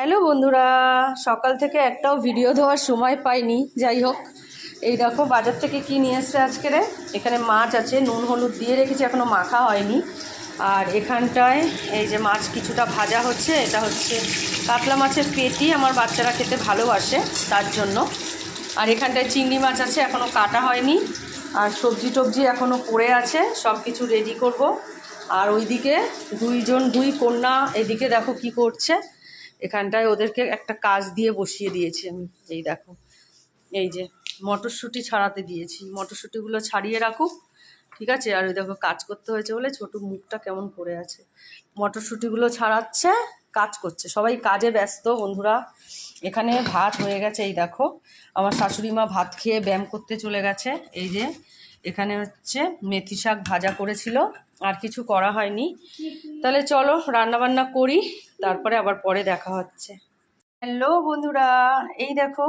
Hello বন্ধুরা, সকাল থেকে একটাও ভিডিও দেওয়ার সময় পাইনি। যাই হোক, এই দেখো বাজার থেকে কি নিয়ে এসছে আজকের। এখানে মাছ আছে, নুন হলুদ দিয়ে রেখেছি, এখনও মাখা হয়নি। আর এখানটায় এই যে মাছ কিছুটা ভাজা হচ্ছে, এটা হচ্ছে কাতলা মাছের পেটি, আমার বাচ্চারা খেতে ভালোবাসে তার জন্য। আর এখানটায় চিংড়ি মাছ আছে, এখনও কাটা হয়নি। আর সবজি টবজি এখনও পড়ে আছে, সব কিছু রেডি করব। আর ওইদিকে দুই কন্যা এদিকে দেখো কি করছে। এখানটায় ওদেরকে একটা কাজ দিয়ে বসিয়ে দিয়েছি আমি। এই দেখো, এই যে মটরশুঁটি ছাড়াতে দিয়েছি, মটরশুঁটিগুলো ছাড়িয়ে রাখুক, ঠিক আছে। আর ওই দেখো কাজ করতে হয়েছে বলে ছোট মুখটা কেমন করে আছে। মটরশুঁটিগুলো ছাড়াচ্ছে, কাজ করছে, সবাই কাজে ব্যস্ত বন্ধুরা। এখানে ভাত হয়ে গেছে, এই দেখো আমার শাশুড়ি মা ভাত খেয়ে ব্যায়াম করতে চলে গেছে। এই যে এখানে হচ্ছে মেথি শাক ভাজা করেছিল, আর কিছু করা হয়নি। তাহলে চলো রান্নাবান্না করি, তারপরে আবার পরে দেখা হচ্ছে। হ্যালো বন্ধুরা, এই দেখো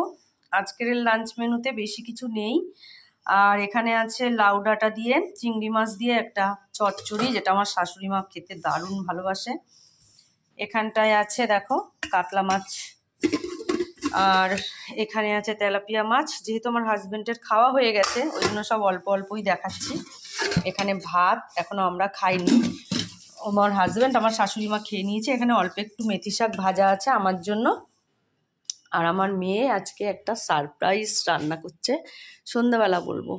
আজকের লাঞ্চ মেনুতে বেশি কিছু নেই। আর এখানে আছে লাউ ডাঁটা দিয়ে চিংড়ি মাছ দিয়ে একটা চচ্চড়ি, যেটা আমার শাশুড়ি মা খেতে দারুণ ভালোবাসে। এখানটায় আছে দেখো কাতলা মাছ, আর এখানে আছে তেলাপিয়া মাছ। যেহেতু আমার হাজবেন্ডের খাওয়া হয়ে গেছে, ওই জন্য সব অল্প অল্পই দেখাচ্ছি। এখানে ভাত এখনো আমরা খাইনি, আমার হাজব্যান্ড আমার শাশুড়ি মা খেয়ে নিয়েছে। এখানে অল্প একটু মেথি শাক ভাজা আছে আমার জন্য। আর আমার মেয়ে আজকে একটা সারপ্রাইজ রান্না করছে, সন্ধ্যাবেলা বলবো।